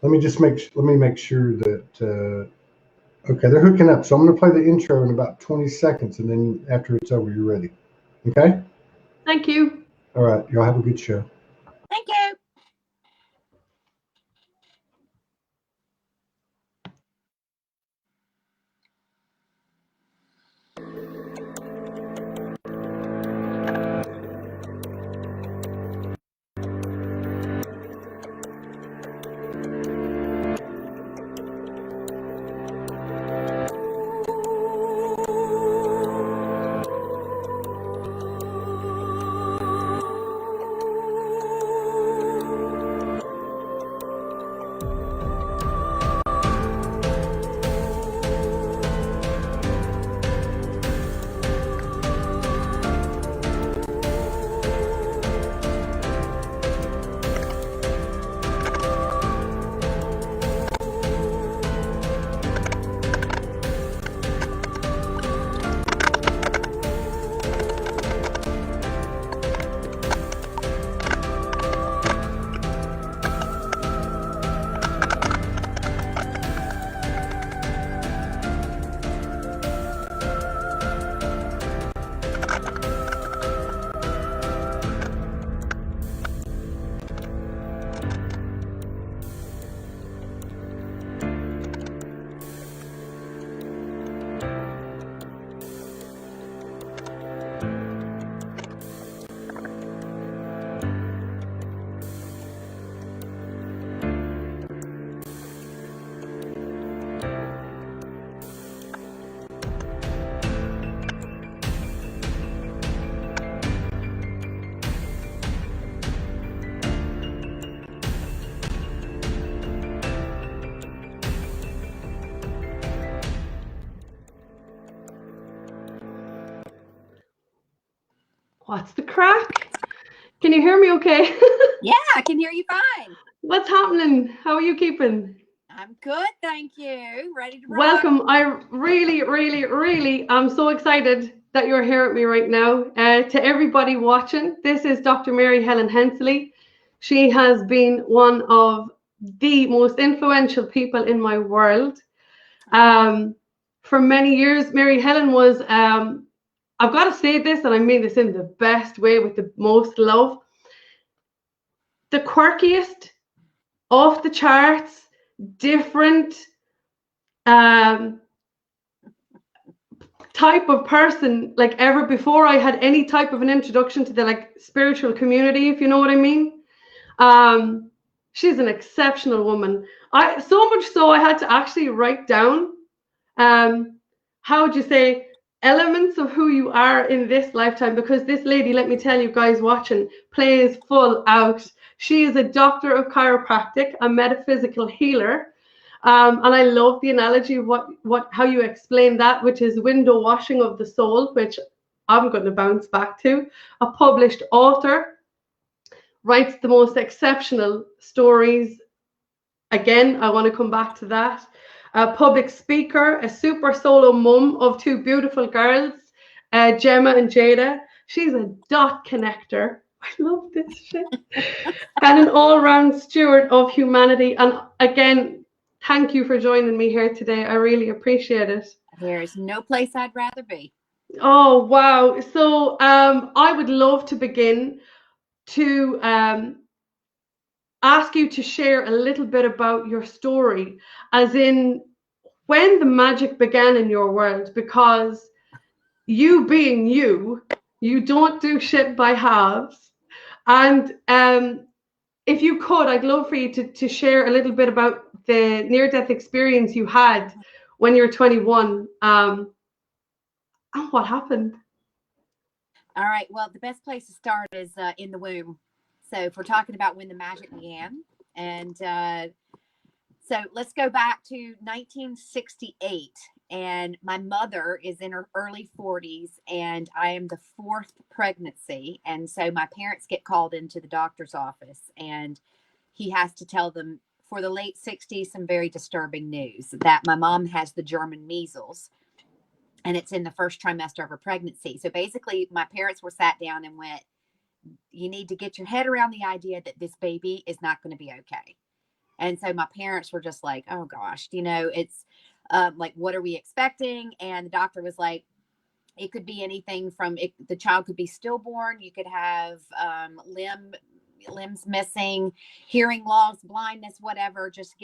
let me make sure that okay, they're hooking up. So I'm going to play the intro in about 20 seconds, and then after it's over, you're ready. Okay? Thank you. All right. Y'all have a good show. Thank you. What's the crack? Can you hear me okay? Yeah, I can hear you fine. What's happening? How are you keeping? I'm good, thank you. Ready to rock. Welcome. I really am so excited that you're here with me right now. To everybody watching, this is Dr. Mary Helen Hensley. She has been one of the most influential people in my world. For many years, Mary Helen was, I've got to say this, and I mean this in the best way with the most love, the quirkiest, off the charts, different type of person like ever before I had any type of an introduction to the like spiritual community, if you know what I mean. She's an exceptional woman. So much so I had to actually write down how would you say elements of who you are in this lifetime, because this lady, let me tell you guys watching, plays full out. She is a doctor of chiropractic, a metaphysical healer. And I love the analogy of how you explain that, which is window washing of the soul, which I'm going to bounce back to. A published author, writes the most exceptional stories. Again, I want to come back to that. A public speaker, a super solo mum of two beautiful girls, Gemma and Jada. She's a dot connector. I love this shit. And an all-round steward of humanity. And again, thank you for joining me here today. I really appreciate it. There is no place I'd rather be. Oh, wow. So I would love to begin to ask you to share a little bit about your story, as in when the magic began in your world, because you being you don't do shit by halves. And if you could, I'd love for you to share a little bit about the near-death experience you had when you were 21 and what happened. All right. Well, the best place to start is in the womb. So if we're talking about when the magic began, and so let's go back to 1968. And my mother is in her early 40s, and I am the fourth pregnancy. And so my parents get called into the doctor's office, and he has to tell them for the late 60s some very disturbing news that my mom has the German measles, and it's in the first trimester of her pregnancy. So basically, my parents were sat down and went, you need to get your head around the idea that this baby is not going to be okay. And so my parents were just like, oh gosh, it's like, what are we expecting? And the doctor was like, it could be anything from the child could be stillborn. You could have limbs missing, hearing loss, blindness, whatever. Just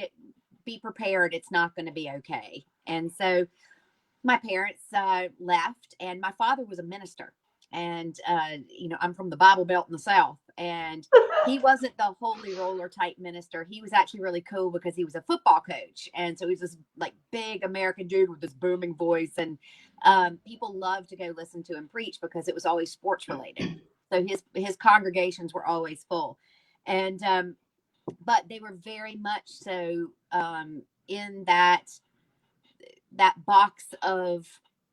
be prepared. It's not going to be okay. And so my parents left, and my father was a minister. And, I'm from the Bible Belt in the South, and he wasn't the holy roller type minister. He was actually really cool because he was a football coach. And so he was this like big American dude with this booming voice. And people loved to go listen to him preach because it was always sports related. So his congregations were always full. And, but they were very much so in that box of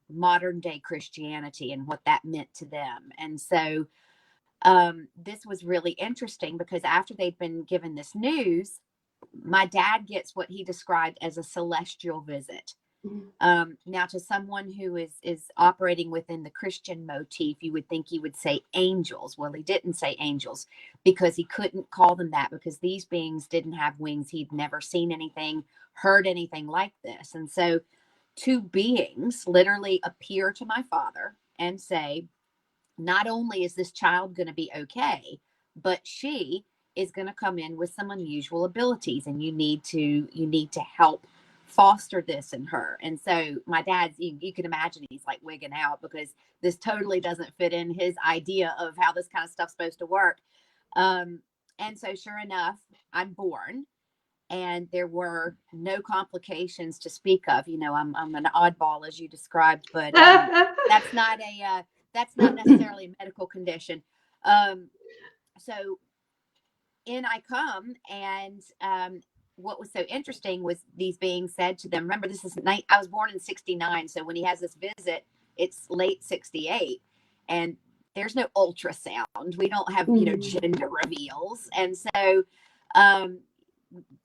modern day Christianity and what that meant to them. And so this was really interesting because after they'd been given this news, my dad gets what he described as a celestial visit. Now, to someone who is operating within the Christian motif, you would think he would say angels. Well, he didn't say angels because he couldn't call them that, because these beings didn't have wings. He'd never seen anything, heard anything like this. And so two beings literally appear to my father and say, not only is this child going to be okay, but she is going to come in with some unusual abilities, and you need to help foster this in her. And so my dad's, you can imagine he's like wigging out because this totally doesn't fit in his idea of how this kind of stuff's supposed to work. And so sure enough, I'm born, and there were no complications to speak of. I'm an oddball, as you described, but that's not necessarily a medical condition. So in I come, and what was so interesting was these beings said to them, remember, I was born in 69. So when he has this visit, it's late 68, and there's no ultrasound. We don't have, gender reveals. And so,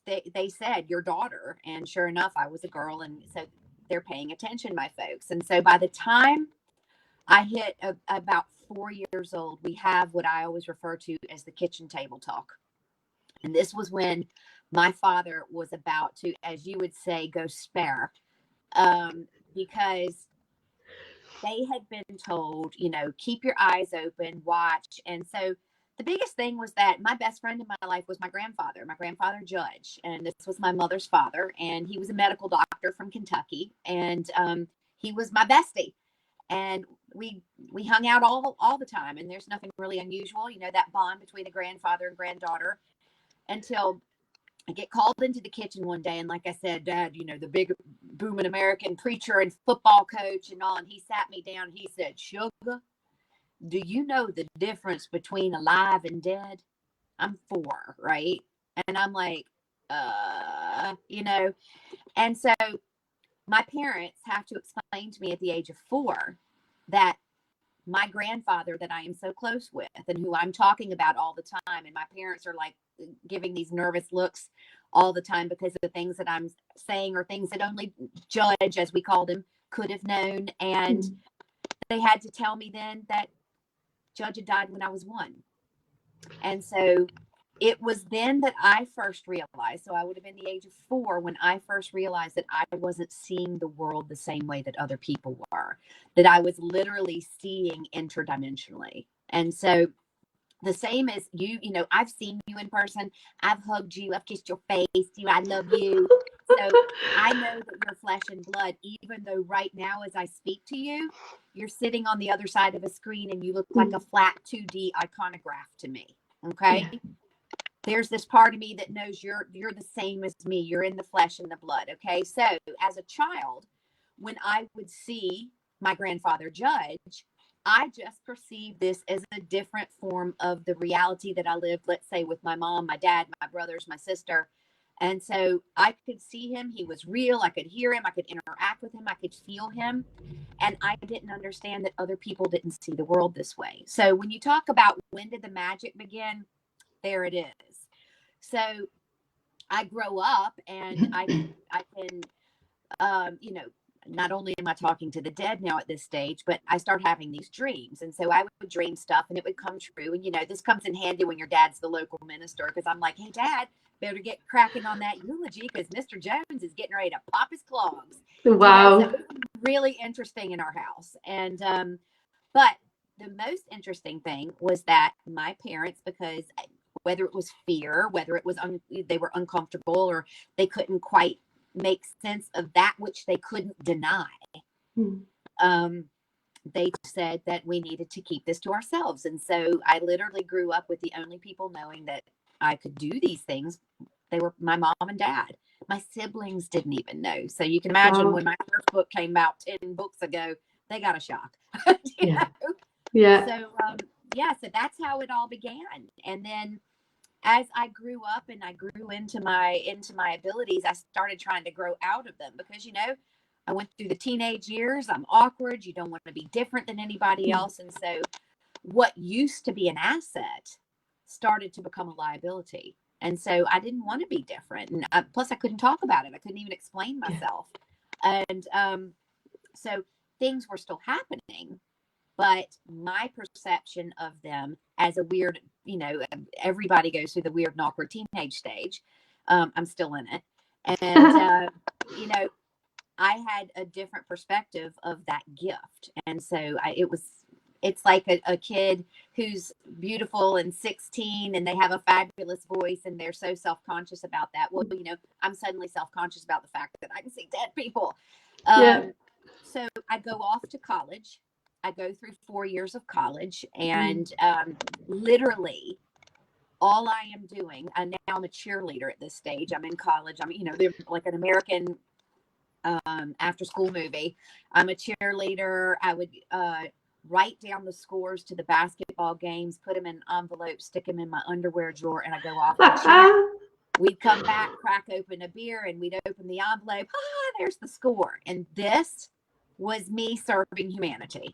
they said, your daughter. And sure enough, I was a girl. And so they're paying attention, my folks. And so by the time I hit about 4 years old, we have what I always refer to as the kitchen table talk. And this was when my father was about to, as you would say, go spare, because they had been told, keep your eyes open, watch. And so the biggest thing was that my best friend in my life was my grandfather, Judge. And this was my mother's father. And he was a medical doctor from Kentucky. And he was my bestie. And we hung out all the time. And there's nothing really unusual, that bond between a grandfather and granddaughter, until I get called into the kitchen one day. And like I said, Dad, the big booming American preacher and football coach and all. And he sat me down. And he said, Sugar, do you know the difference between alive and dead? I'm 4, right? And I'm like, And so my parents have to explain to me at the age of 4 that my grandfather that I am so close with and who I'm talking about all the time, and my parents are like giving these nervous looks all the time because of the things that I'm saying are things that only Judge, as we called him, could have known. And they had to tell me then that Judge had died when I was 1. And so it was then that I first realized, so I would have been the age of 4 when I first realized that I wasn't seeing the world the same way that other people were, that I was literally seeing interdimensionally. And so the same as you, I've seen you in person. I've hugged you. I've kissed your face. I love you. So I know that you're flesh and blood, even though right now, as I speak to you, you're sitting on the other side of a screen and you look like a flat 2D iconograph to me. Okay. Yeah. There's this part of me that knows you're the same as me. You're in the flesh and the blood. Okay. So as a child, when I would see my grandfather Judge, I just perceived this as a different form of the reality that I lived, let's say, with my mom, my dad, my brothers, my sister. And so I could see him. He was real. I could hear him. I could interact with him. I could feel him. And I didn't understand that other people didn't see the world this way. So when you talk about when did the magic begin, there it is. So I grow up and I can, not only am I talking to the dead now at this stage, but I start having these dreams. And so I would dream stuff and it would come true. And, you know, this comes in handy when your dad's the local minister, because I'm like, hey, Dad, better get cracking on that eulogy because Mr. Jones is getting ready to pop his clogs. Wow. You know, so it's really interesting in our house. And, but the most interesting thing was that my parents, because whether it was fear, whether it was they were uncomfortable or they couldn't quite make sense of that which they couldn't deny. They said that we needed to keep this to ourselves. And so I literally grew up with the only people knowing that I could do these things. They were my mom and dad. My siblings didn't even know. So you can imagine when my first book came out 10 books ago, they got a shock. you know? Yeah. So, so that's how it all began. And then as I grew up and I grew into my abilities, I started trying to grow out of them because, you know, I went through the teenage years. I'm awkward. You don't want to be different than anybody else. And so what used to be an asset started to become a liability. And so I didn't want to be different. And plus I couldn't talk about it. I couldn't even explain myself. And so things were still happening. But my perception of them as a weird, you know, everybody goes through the weird and awkward teenage stage. I'm still in it. And, you know, I had a different perspective of that gift. And so it's like a kid who's beautiful and 16 and they have a fabulous voice and they're so self-conscious about that. Well, you know, I'm suddenly self-conscious about the fact that I can see dead people. So I go off to college. I go through 4 years of college and literally all I am doing, and now I'm a cheerleader at this stage. I'm in college. I'm, you know, they're like an American after school movie. I'm a cheerleader. I would write down the scores to the basketball games, put them in envelopes, stick them in my underwear drawer, and I go off and cheer. We'd come back, crack open a beer, and we'd open the envelope. There's the score. And this was me serving humanity.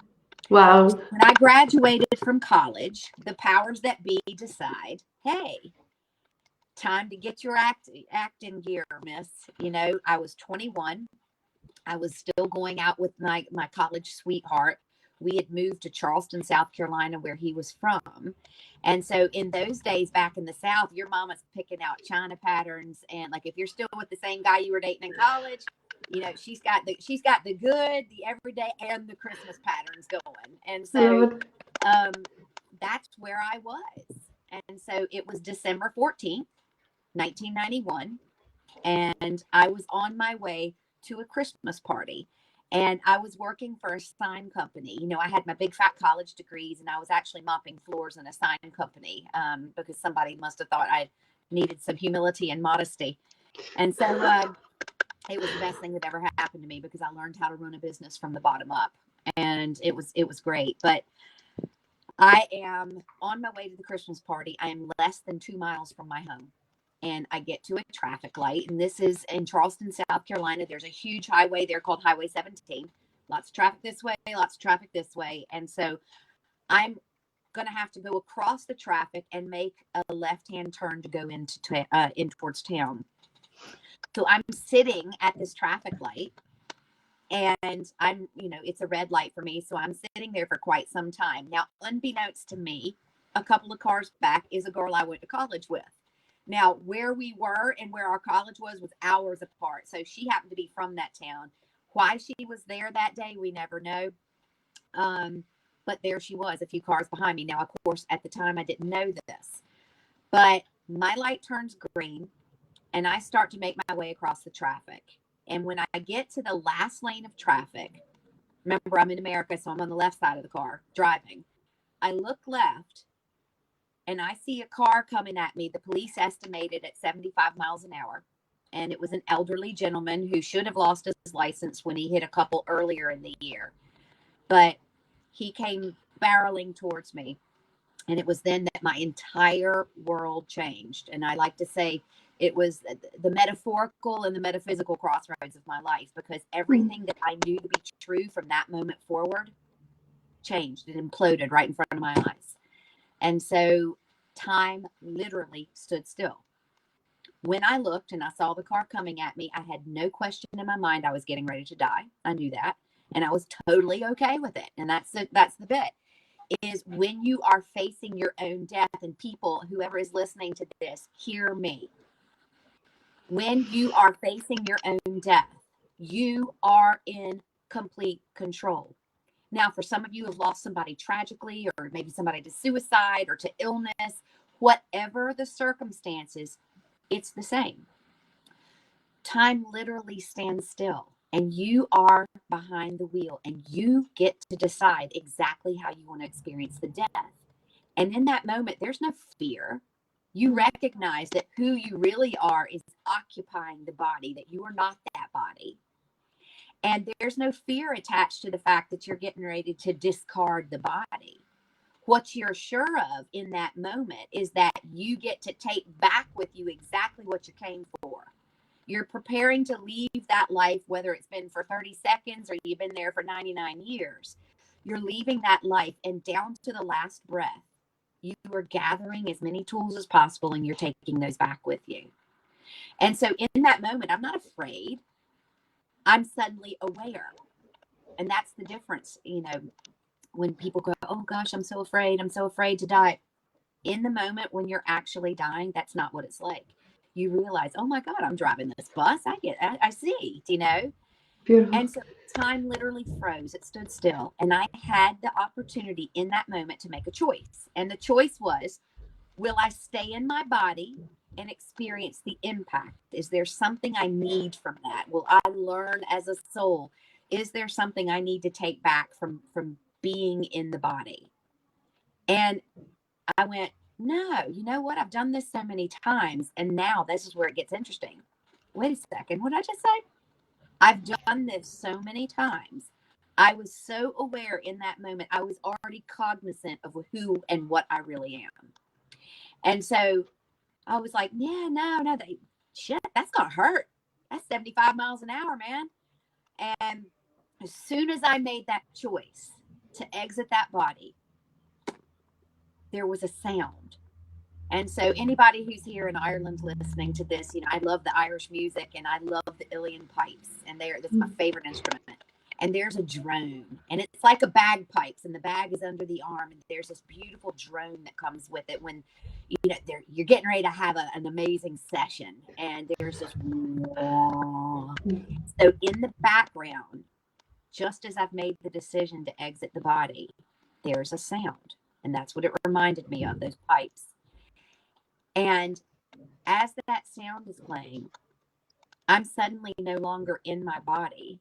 Wow. When I graduated from college, the powers that be decide, hey, time to get your acting gear, miss. You know, I was 21. I was still going out with my college sweetheart. We had moved to Charleston, South Carolina, where he was from. And so in those days back in the South, your mama's picking out China patterns. And like, if you're still with the same guy you were dating in college, you know, she's got the good, the everyday, and the Christmas patterns going. And so that's where I was. And so it was December 14th, 1991. And I was on my way to a Christmas party. And I was working for a sign company. You know, I had my big fat college degrees and I was actually mopping floors in a sign company because somebody must have thought I needed some humility and modesty. And so it was the best thing that ever happened to me because I learned how to run a business from the bottom up. And it was great. But I am on my way to the Christmas party. I am less than 2 miles from my home. And I get to a traffic light. And this is in Charleston, South Carolina. There's a huge highway there called Highway 17. Lots of traffic this way, lots of traffic this way. And so I'm going to have to go across the traffic and make a left-hand turn to go in towards town. So I'm sitting at this traffic light and I'm, you know, it's a red light for me. So I'm sitting there for quite some time. Now, unbeknownst to me, a couple of cars back is a girl I went to college with. Now, where we were and where our college was hours apart. So she happened to be from that town. Why she was there that day, we never know. But there she was, a few cars behind me. Now, of course, at the time, I didn't know this. But my light turns green, and I start to make my way across the traffic. And when I get to the last lane of traffic, remember, I'm in America, so I'm on the left side of the car driving. I look left, and I see a car coming at me. The police estimated at 75 miles an hour. And it was an elderly gentleman who should have lost his license when he hit a couple earlier in the year. But he came barreling towards me. And it was then that my entire world changed. And I like to say it was the metaphorical and the metaphysical crossroads of my life, because everything that I knew to be true from that moment forward changed. It imploded right in front of my eyes. And so time literally stood still. when I looked and I saw the car coming at me, I had no question in my mind I was getting ready to die. I knew that. And I was totally okay with it. And that's the bit, is when you are facing your own death, and people, whoever is listening to this, hear me. When you are facing your own death, you are in complete control. Now, for some of you who have lost somebody tragically, or maybe somebody to suicide or to illness, whatever the circumstances, it's the same. Time literally stands still, and you are behind the wheel, and you get to decide exactly how you want to experience the death. And in that moment, there's no fear. You recognize that who you really are is occupying the body, that you are not that body. And there's no fear attached to the fact that you're getting ready to discard the body. What you're sure of in that moment is that you get to take back with you exactly what you came for. You're preparing to leave that life, whether it's been for 30 seconds or you've been there for 99 years. You're leaving that life, and down to the last breath, you are gathering as many tools as possible, and you're taking those back with you. And so in that moment, I'm not afraid. I'm suddenly aware. And that's the difference, when people go, oh gosh, I'm so afraid to die. In the moment when you're actually dying, that's not what it's like. You realize, oh my God, I'm driving this bus. I see, Beautiful. And so time literally froze. It stood still. And I had the opportunity in that moment to make a choice. And the choice was, will I stay in my body and experience the impact? Is there something I need from that? Will I learn as a soul? Is there something I need to take back from being in the body? And I went, no, you know what? I've done this so many times. And now this is where it gets interesting. Wait a second. What did I just say? I've done this so many times. I was so aware in that moment. I was already cognizant of who and what I really am. And so I was like, yeah, no, that's going to hurt. That's 75 miles an hour, man. And as soon as I made that choice to exit that body, there was a sound. And so anybody who's here in Ireland listening to this, I love the Irish music, and I love the uilleann pipes, and that's my favorite instrument. And there's a drone, and it's like a bagpipes, and the bag is under the arm, and there's this beautiful drone that comes with it when you're getting ready to have an amazing session, and there's this so in the background, just as I've made the decision to exit the body, there's a sound, and that's what it reminded me of, those pipes. And as that sound is playing, I'm suddenly no longer in my body,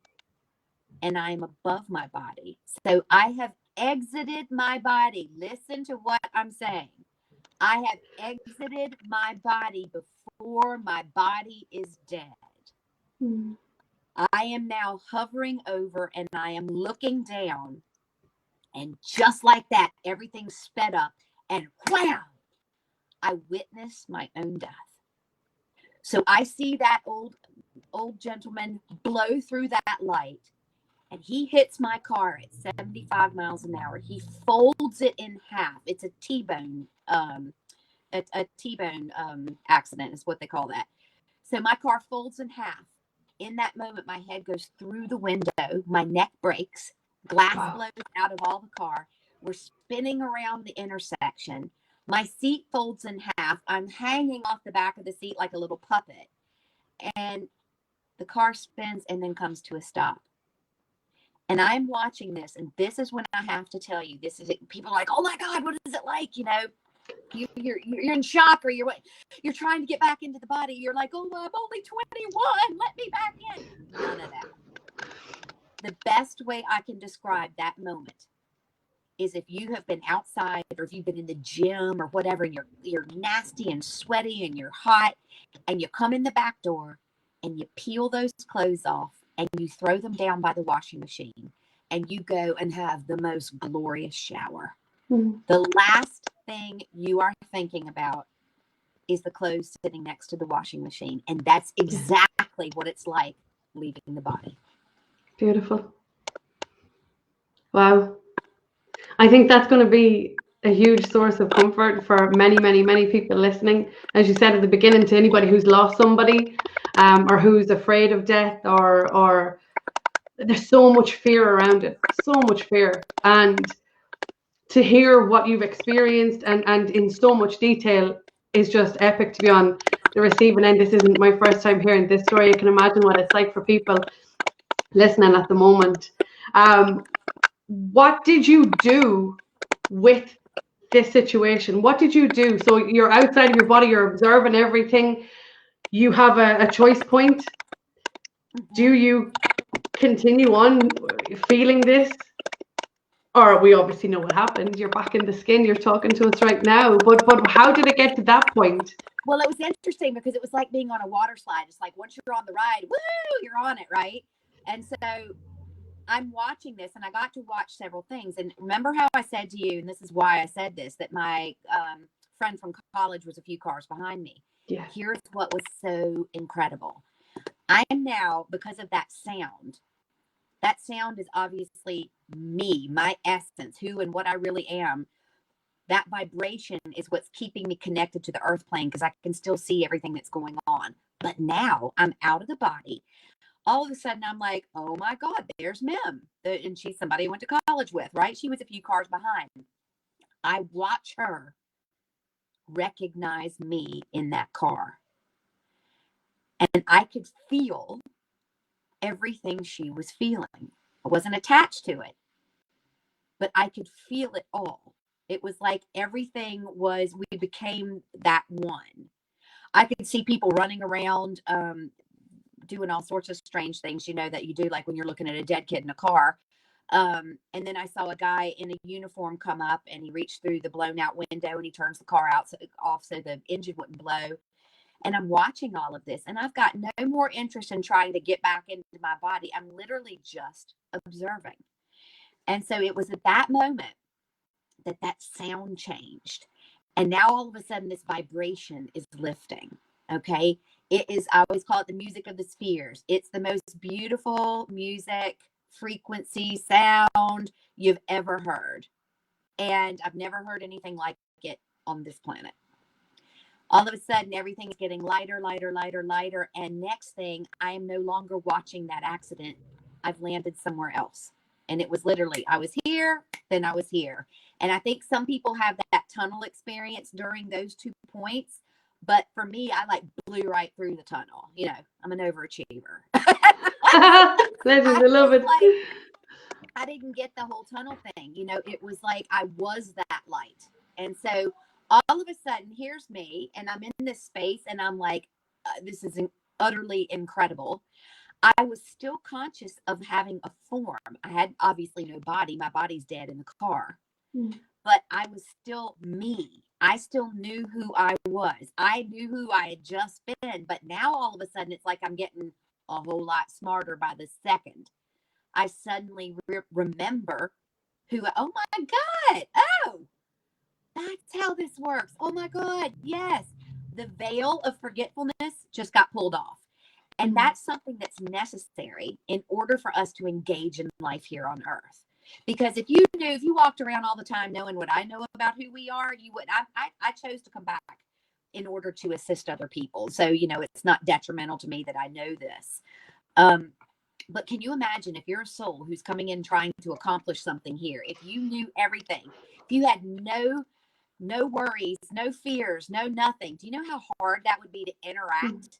and I am above my body. So I have exited my body. Listen to what I'm saying. I have exited my body before my body is dead. I am now hovering over, and I am looking down, and just like that, everything sped up, and wham! I witnessed my own death. So I see that old gentleman blow through that light, and he hits my car at 75 miles an hour. He folds it in half. It's a T-bone, accident is what they call that. So my car folds in half. In that moment, my head goes through the window. My neck breaks. Glass blows out of all the car. We're spinning around the intersection. My seat folds in half. I'm hanging off the back of the seat like a little puppet. And the car spins and then comes to a stop. And I'm watching this. And this is when I have to tell you, people are like, oh my God, what is it like? You're in shock, or you're trying to get back into the body. You're like, oh, I'm only 21. Let me back in. None of that. The best way I can describe that moment is if you have been outside, or if you've been in the gym or whatever, and you're nasty and sweaty and you're hot, and you come in the back door and you peel those clothes off and you throw them down by the washing machine, and you go and have the most glorious shower. The last thing you are thinking about is the clothes sitting next to the washing machine. And that's exactly what it's like leaving the body. Beautiful. Wow. I think that's going to be a huge source of comfort for many, many, many people listening. As you said at the beginning, to anybody who's lost somebody, or who's afraid of death, or there's so much fear around it, so much fear. And to hear what you've experienced and in so much detail is just epic to be on the receiving end. This isn't my first time hearing this story. I can imagine what it's like for people listening at the moment. What did you do with this situation? What did you do? So you're outside of your body, you're observing everything. You have a choice point. Do you continue on feeling this? Or we obviously know what happened. You're back in the skin. You're talking to us right now. But how did it get to that point? Well, it was interesting because it was like being on a water slide. It's like once you're on the ride, woo, you're on it, right? And so I'm watching this, and I got to watch several things. And remember how I said to you, and this is why I said this, that my friend from college was a few cars behind me. Yeah. Here's what was so incredible. I am now, because of that sound is obviously me, my essence, who and what I really am. That vibration is what's keeping me connected to the earth plane, because I can still see everything that's going on. But now I'm out of the body. All of a sudden, I'm like, oh my God, there's Mim. And she's somebody I went to college with, right? She was a few cars behind. I watch her recognize me in that car. And I could feel everything she was feeling. I wasn't attached to it, but I could feel it all. It was like everything was, we became that one. I could see people running around, doing all sorts of strange things, you know, that you do, like when you're looking at a dead kid in a car. And then I saw a guy in a uniform come up, and he reached through the blown out window and he turns the car off so the engine wouldn't blow. And I'm watching all of this, and I've got no more interest in trying to get back into my body. I'm literally just observing. And so it was at that moment that sound changed. And now all of a sudden this vibration is lifting. Okay. It is, I always call it the music of the spheres. It's the most beautiful music, frequency, sound you've ever heard. And I've never heard anything like it on this planet. All of a sudden, everything's getting lighter, lighter, lighter, lighter. And next thing, I am no longer watching that accident. I've landed somewhere else. And it was literally, I was here, then I was here. And I think some people have that tunnel experience during those 2 points. But for me, I like blew right through the tunnel. You know, I'm an overachiever. I love it. I didn't get the whole tunnel thing. You know, it was like I was that light. And so all of a sudden, here's me, and I'm in this space, and I'm like, this is utterly incredible. I was still conscious of having a form. I had obviously no body. My body's dead in the car. But I was still me. I still knew who I was. I knew who I had just been. But now all of a sudden, it's like I'm getting a whole lot smarter by the second. I suddenly remember oh my God. Oh, that's how this works. Oh my God. Yes. The veil of forgetfulness just got pulled off. And that's something that's necessary in order for us to engage in life here on earth. Because if you walked around all the time knowing what I know about who we are, you would. I chose to come back in order to assist other people. So, you know, it's not detrimental to me that I know this. But can you imagine if you're a soul who's coming in trying to accomplish something here, if you knew everything, if you had no worries, no fears, no nothing, do you know how hard that would be to interact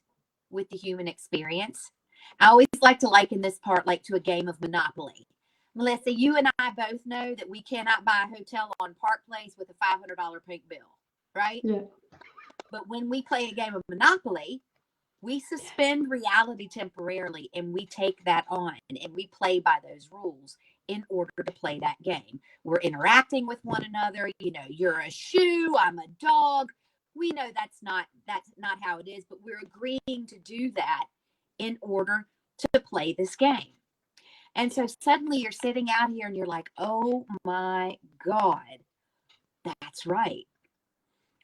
with the human experience? I always like to liken this part like to a game of Monopoly. Melissa, you and I both know that we cannot buy a hotel on Park Place with a $500 pink bill, right? Yeah. But when we play a game of Monopoly, we suspend reality temporarily, and we take that on, and we play by those rules in order to play that game. We're interacting with one another. You know, you're a shoe, I'm a dog. We know that's not how it is, but we're agreeing to do that in order to play this game. And so suddenly you're sitting out here and you're like, oh my God, that's right.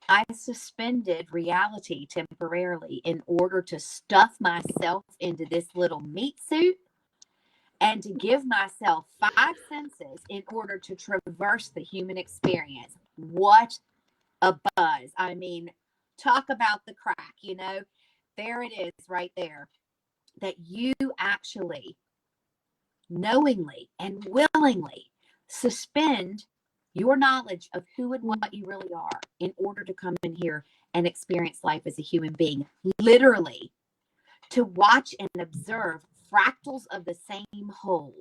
I suspended reality temporarily in order to stuff myself into this little meat suit and to give myself 5 senses in order to traverse the human experience. What a buzz. I mean, talk about the crack, you know, there it is right there, that you actually knowingly and willingly suspend your knowledge of who and what you really are in order to come in here and experience life as a human being, literally to watch and observe fractals of the same whole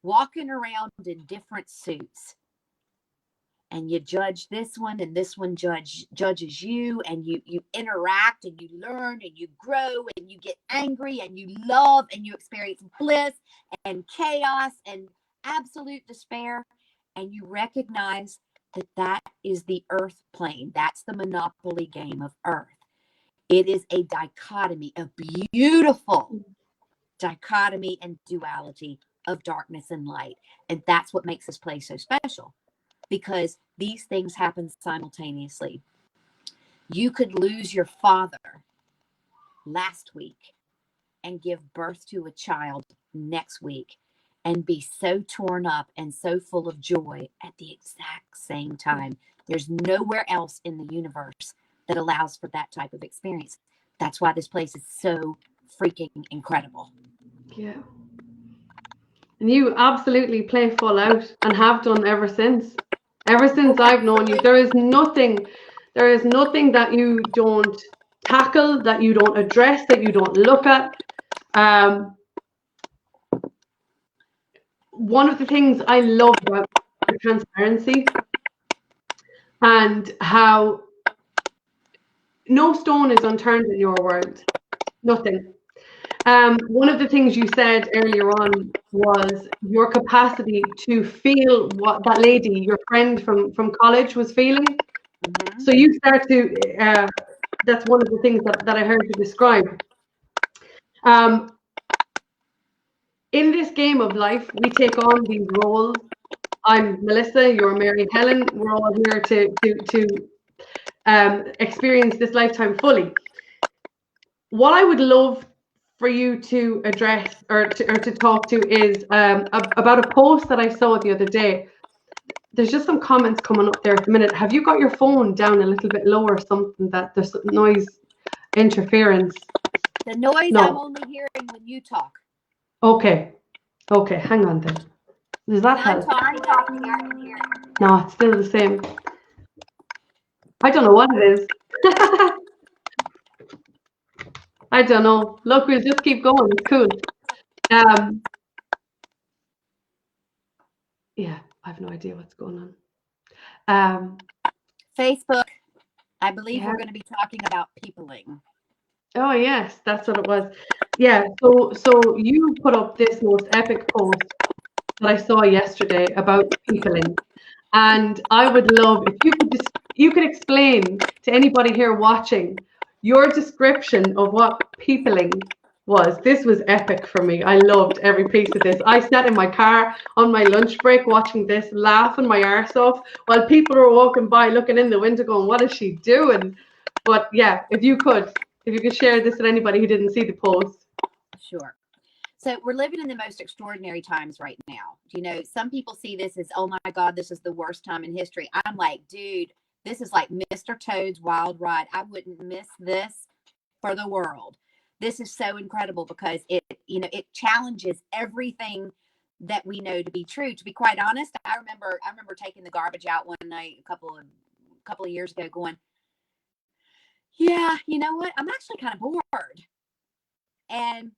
walking around in different suits. And you judge this one, and this one judges you, and you interact, and you learn, and you grow, and you get angry, and you love, and you experience bliss and chaos and absolute despair, and you recognize that that is the earth plane. That's the Monopoly game of earth. It is a dichotomy, a beautiful dichotomy and duality of darkness and light, and that's what makes this place so special. Because these things happen simultaneously. You could lose your father last week and give birth to a child next week and be so torn up and so full of joy at the exact same time. There's nowhere else in the universe that allows for that type of experience. That's why this place is so freaking incredible. Yeah. And you absolutely play full out and have done ever since. Ever since I've known you, there is nothing that you don't tackle, that you don't address, that you don't look at. One of the things I love about your transparency and how no stone is unturned in your world. Nothing. One of the things you said earlier on was your capacity to feel what that lady, your friend from college, was feeling. Mm-hmm. So you start to, that's one of the things that I heard you describe. In this game of life, we take on these roles. I'm Melissa, you're Mary Helen. We're all here to experience this lifetime fully. What I would love for you to address or to talk to is about a post that I saw the other day. There's just some comments coming up there at the minute. Have you got your phone down a little bit lower or something that there's noise interference? The noise no. I'm only hearing when you talk. Okay, hang on then. Does that help? No, it's still the same. I don't know what it is. I don't know. Look, we'll just keep going. It's cool. Yeah, I have no idea what's going on. Facebook. I believe we're going to be talking about peopling. Oh yes, that's what it was. Yeah. So you put up this most epic post that I saw yesterday about peopling, and I would love if you could explain to anybody here watching your description of what peopling was. This was epic for me. I loved every piece of this. I sat in my car on my lunch break watching this, laughing my arse off while people were walking by looking in the window going, what is she doing? But yeah, if you could share this with anybody who didn't see the post. Sure. So we're living in the most extraordinary times right now. You know, some people see this as, oh my God, this is the worst time in history. I'm like, dude, this is like Mr. Toad's Wild Ride. I wouldn't miss this for the world. This is so incredible because it challenges everything that we know to be true. To be quite honest, I remember taking the garbage out one night a couple of years ago going, yeah, you know what? I'm actually kind of bored. And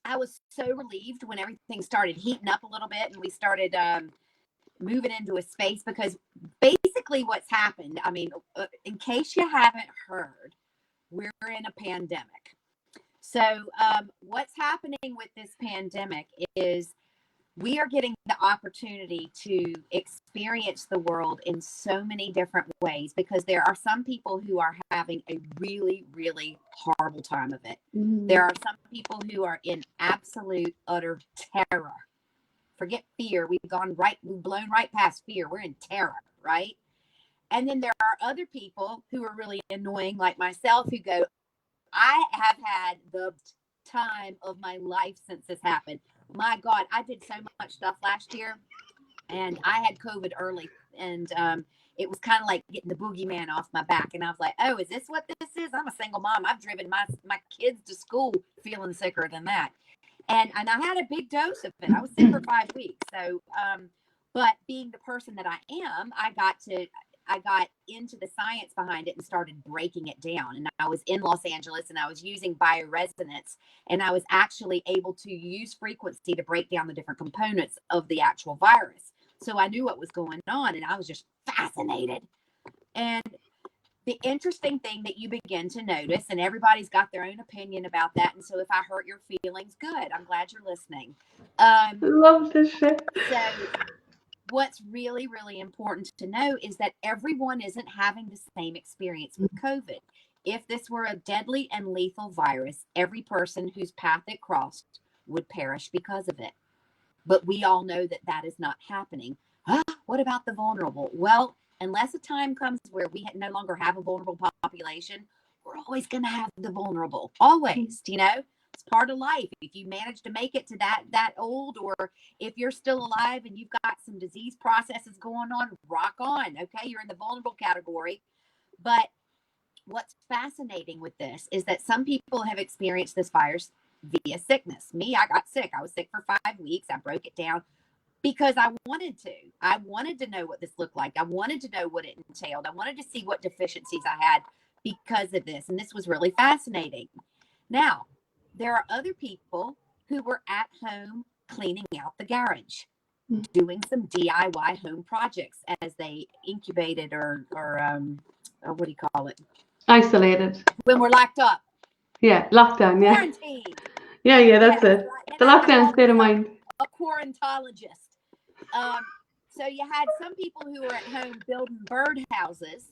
I was so relieved when everything started heating up a little bit and we started moving into a space, because basically what's happened, I mean, in case you haven't heard, we're in a pandemic. So what's happening with this pandemic is we are getting the opportunity to experience the world in so many different ways, because there are some people who are having a really, really horrible time of it. Mm. There are some people who are in absolute, utter terror. Forget fear. We've blown right past fear. We're in terror, right? And then there are other people who are really annoying, like myself, who go, I have had the time of my life since this happened. My God, I did so much stuff last year, and I had COVID early, and it was kind of like getting the boogeyman off my back. And I was like, oh, is this what this is? I'm a single mom. I've driven my kids to school feeling sicker than that. And I had a big dose of it. I was sick for 5 weeks. So, but being the person that I am, I got into the science behind it and started breaking it down. And I was in Los Angeles and I was using bioresonance, and I was actually able to use frequency to break down the different components of the actual virus. So I knew what was going on, and I was just fascinated. And the interesting thing that you begin to notice, and everybody's got their own opinion about that. And so if I hurt your feelings, good. I'm glad you're listening. Love this shit. So what's really, really important to know is that everyone isn't having the same experience with COVID. If this were a deadly and lethal virus, every person whose path it crossed would perish because of it. But we all know that that is not happening. What about the vulnerable? Well, unless a time comes where we no longer have a vulnerable population, we're always going to have the vulnerable. Always, you know, it's part of life. If you manage to make it to that old, or if you're still alive and you've got some disease processes going on, rock on. Okay, you're in the vulnerable category. But what's fascinating with this is that some people have experienced this virus via sickness. Me, I got sick. I was sick for 5 weeks. I broke it down because I wanted to. I wanted to know what this looked like. I wanted to know what it entailed. I wanted to see what deficiencies I had because of this. And this was really fascinating. Now, there are other people who were at home cleaning out the garage, doing some DIY home projects as they incubated or what do you call it? Isolated. When we're locked up. Yeah, lockdown, yeah. Quarantine. Yeah, that's it. The lockdown state of mind. A quarantologist. So you had some people who were at home building birdhouses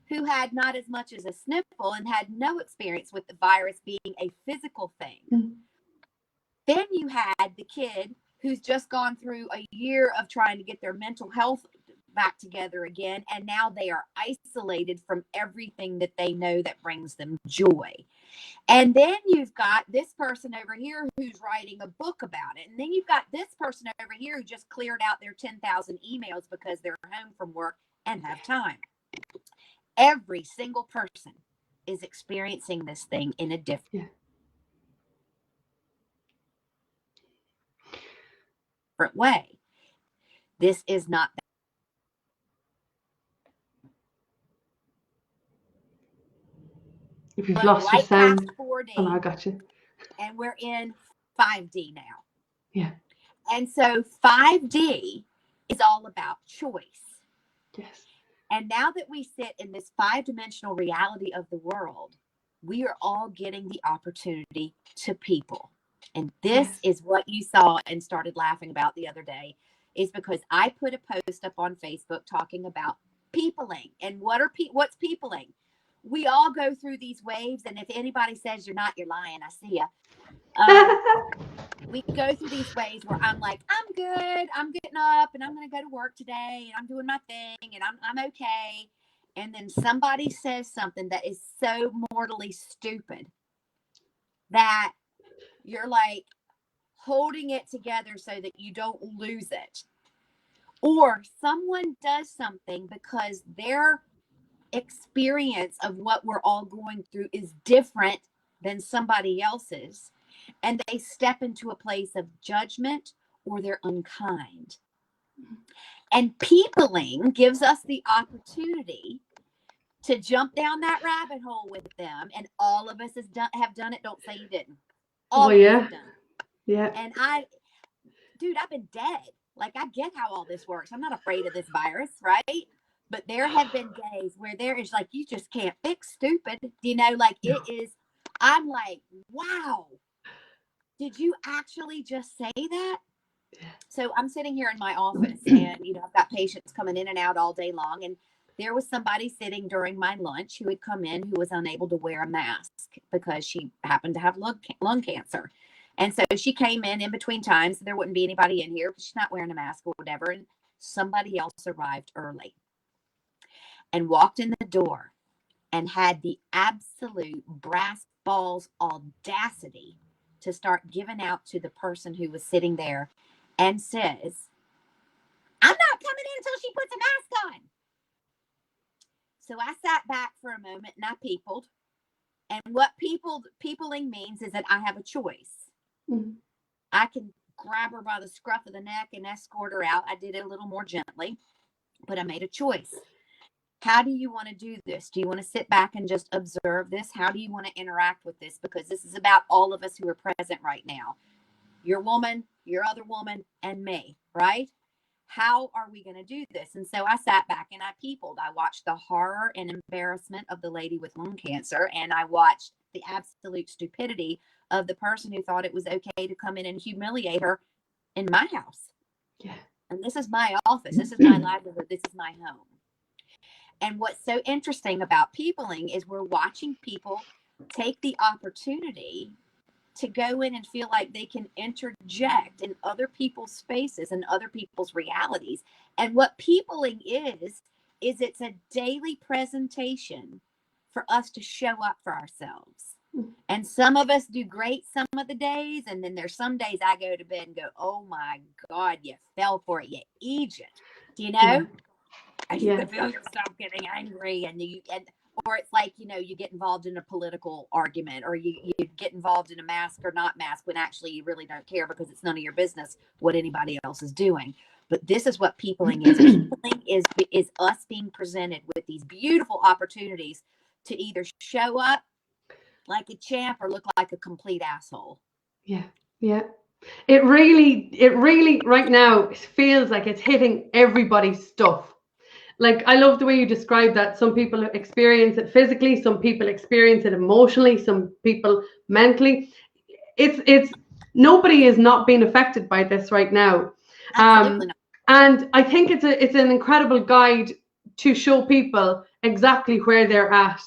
who had not as much as a sniffle and had no experience with the virus being a physical thing. Mm-hmm. Then you had the kid who's just gone through a year of trying to get their mental health back together again, and now they are isolated from everything that they know that brings them joy. And then you've got this person over here who's writing a book about it. And then you've got this person over here who just cleared out their 10,000 emails because they're home from work and have time. Every single person is experiencing this thing in a different way. This is not that. If you've lost your sound. 4D, oh, I got you. And we're in 5D now. Yeah. And so 5D is all about choice. Yes. And now that we sit in this 5-dimensional reality of the world, we are all getting the opportunity to people. And this is what you saw and started laughing about the other day, is because I put a post up on Facebook talking about peopling. And what's peopling? We all go through these waves. And if anybody says you're not, you're lying. I see ya. We go through these waves where I'm like, I'm good. I'm getting up and I'm going to go to work today and I'm doing my thing and I'm okay. And then somebody says something that is so mortally stupid that you're like holding it together so that you don't lose it. Or someone does something because their experience of what we're all going through is different than somebody else's, and they step into a place of judgment or they're unkind. And peopling gives us the opportunity to jump down that rabbit hole with them, and all of us have done it. Don't say you didn't. All of us have done it. Yeah. And I've been dead. Like, I get how all this works. I'm not afraid of this virus, right? But there have been days where there is like, you just can't fix stupid. You know, like it is, I'm like, wow, did you actually just say that? So I'm sitting here in my office and, you know, I've got patients coming in and out all day long. And there was somebody sitting during my lunch who had come in who was unable to wear a mask because she happened to have lung cancer. And so she came in between times. So there wouldn't be anybody in here, but she's not wearing a mask or whatever. And somebody else arrived early and walked in the door and had the absolute brass balls audacity to start giving out to the person who was sitting there and says, I'm not coming in until she puts a mask on. So I sat back for a moment and I peopled. And what peopling means is that I have a choice. Mm-hmm. I can grab her by the scruff of the neck and escort her out. I did it a little more gently, but I made a choice. How do you want to do this? Do you want to sit back and just observe this? How do you want to interact with this? Because this is about all of us who are present right now. Your woman, your other woman, and me, right? How are we going to do this? And so I sat back and I peopled. I watched the horror and embarrassment of the lady with lung cancer, and I watched the absolute stupidity of the person who thought it was okay to come in and humiliate her in my house. Yeah. And this is my office. This is my livelihood. This is my home. And what's so interesting about peopling is we're watching people take the opportunity to go in and feel like they can interject in other people's spaces and other people's realities. And what peopling is it's a daily presentation for us to show up for ourselves. And some of us do great some of the days. And then there's some days I go to bed and go, oh my God, you fell for it, you Egypt. Do you know? Yeah. And you can feel yourself getting angry or it's like, you know, you get involved in a political argument, or you get involved in a mask or not mask when actually you really don't care because it's none of your business what anybody else is doing. But this is what peopling is. Peopling is us being presented with these beautiful opportunities to either show up like a champ or look like a complete asshole. Yeah. Yeah. It really right now feels like it's hitting everybody's stuff. Like, I love the way you describe that. Some people experience it physically, some people experience it emotionally, some people mentally. It's nobody is not being affected by this right now. Absolutely not. And I think it's an incredible guide to show people exactly where they're at.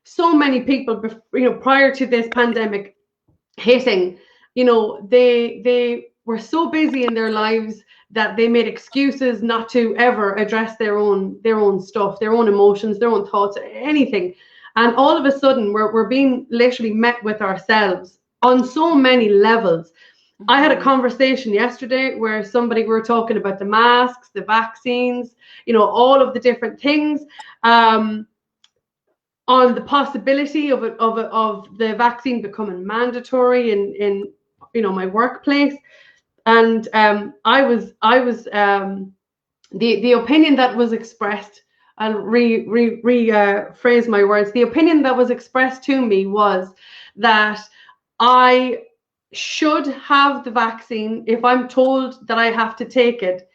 So many people, you know, prior to this pandemic hitting, you know, they were so busy in their lives that they made excuses not to ever address their own stuff, their own emotions, their own thoughts, anything. And all of a sudden we're being literally met with ourselves on so many levels. Mm-hmm. I had a conversation yesterday where we were talking about the masks, the vaccines, you know, all of the different things, on the possibility of the vaccine becoming mandatory in you know, my workplace. And I was the opinion that was expressed, I'll rephrase my words. The opinion that was expressed to me was that I should have the vaccine if I'm told that I have to take it,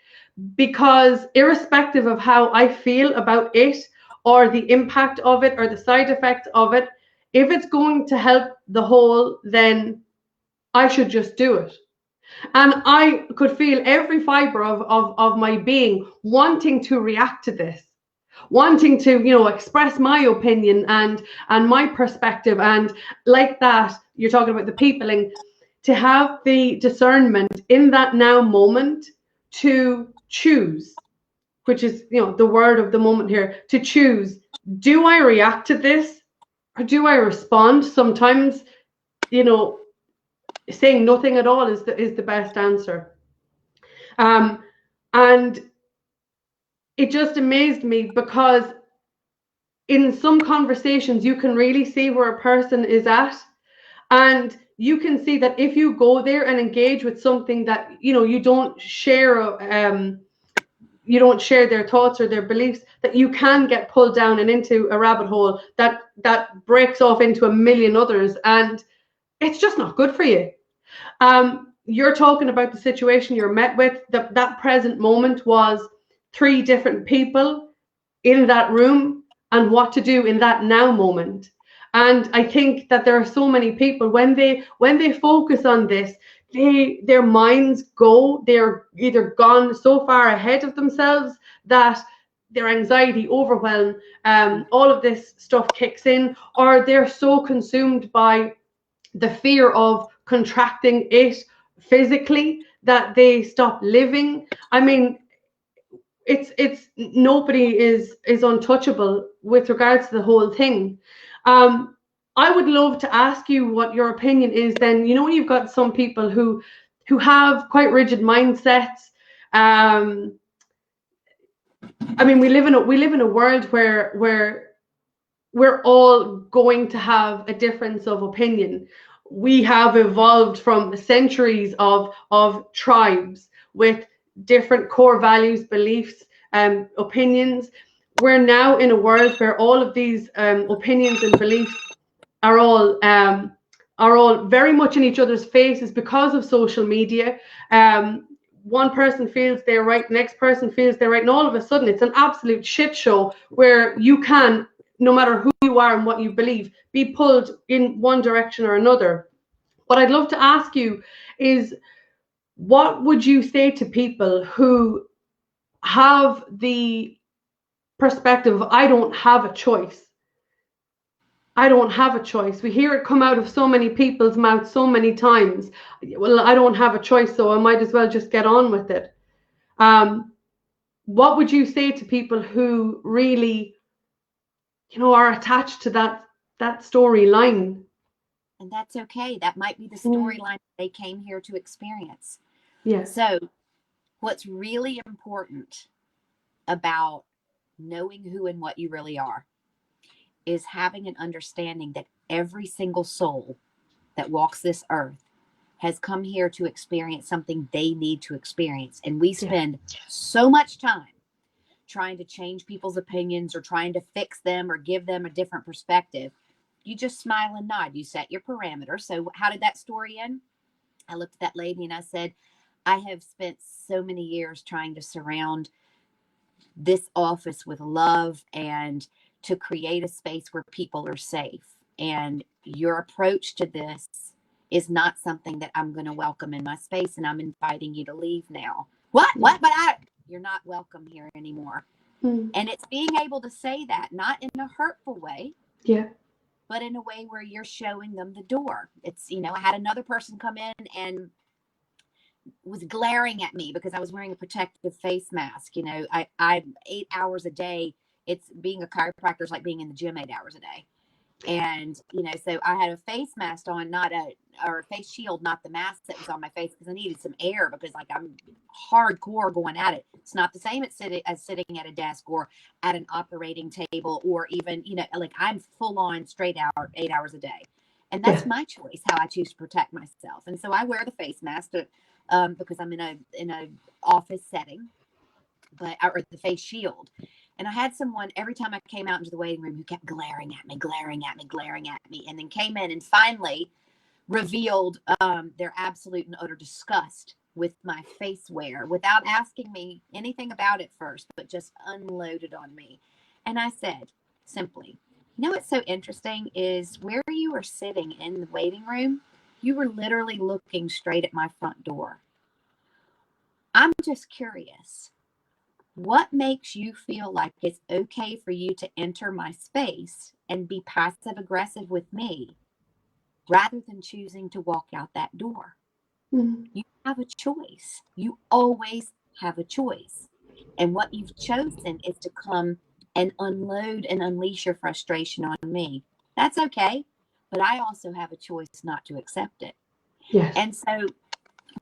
because irrespective of how I feel about it or the impact of it or the side effects of it, if it's going to help the whole, then I should just do it. And I could feel every fiber of my being wanting to react to this, wanting to, you know, express my opinion and my perspective. And like that, you're talking about the peopling, to have the discernment in that now moment to choose, which is, you know, the word of the moment here, to choose. Do I react to this or do I respond? Sometimes, you know, saying nothing at all is the best answer. And it just amazed me, because in some conversations you can really see where a person is at, and you can see that if you go there and engage with something that, you know, you don't share their thoughts or their beliefs, that you can get pulled down and into a rabbit hole that breaks off into a million others, and it's just not good for you. You're talking about the situation you're met with. That present moment was 3 different people in that room and what to do in that now moment. And I think that there are so many people, when they focus on this, their minds they're either gone so far ahead of themselves that their anxiety, overwhelm, all of this stuff kicks in, or they're so consumed by the fear of contracting it physically that they stop living. I mean, it's nobody is untouchable with regards to the whole thing. I would love to ask you what your opinion is then. You know, when you've got some people who have quite rigid mindsets, I mean, we live in a world where we're all going to have a difference of opinion. We have evolved from centuries of tribes with different core values, beliefs, opinions. We're now in a world where all of these opinions and beliefs are all very much in each other's faces because of social media. One person feels they're right, the next person feels they're right, and all of a sudden it's an absolute shit show where you can, no matter who you are and what you believe, be pulled in one direction or another. What I'd love to ask you is, what would you say to people who have the perspective of, I don't have a choice? I don't have a choice. We hear it come out of so many people's mouths so many times. Well, I don't have a choice, so I might as well just get on with it. What would you say to people who really, are attached to that storyline? And that's okay. That might be the storyline they came here to experience. Yes. So what's really important about knowing who and what you really are is having an understanding that every single soul that walks this earth has come here to experience something they need to experience. And we spend so much time trying to change people's opinions or trying to fix them or give them a different perspective. You just smile and nod. You set your parameters. So how did that story end? I looked at that lady and I said, I have spent so many years trying to surround this office with love and to create a space where people are safe. And your approach to this is not something that I'm going to welcome in my space. And I'm inviting you to leave now. What? But you're not welcome here anymore. And it's being able to say that, not in a hurtful way. Yeah. But in a way where you're showing them the door. It's, I had another person come in and was glaring at me because I was wearing a protective face mask. I 8 hours a day. It's being a chiropractor is like being in the gym 8 hours a day. And, so I had a face mask on, or a face shield, not the mask that was on my face, because I needed some air because I'm hardcore going at it. It's not the same as sitting at a desk or at an operating table, or even, I'm full on straight out 8 hours a day. And that's my choice, how I choose to protect myself. And so I wear the face mask because I'm in a office setting, or the face shield. And I had someone every time I came out into the waiting room who kept glaring at me, and then came in and finally revealed their absolute and utter disgust with my face wear without asking me anything about it first, but just unloaded on me. And I said simply, what's so interesting is where you were sitting in the waiting room, you were literally looking straight at my front door. I'm just curious. What makes you feel like it's okay for you to enter my space and be passive aggressive with me rather than choosing to walk out that door? You have a choice. You always have a choice. And what you've chosen is to come and unload and unleash your frustration on me. That's okay. But I also have a choice not to accept it. Yes. And so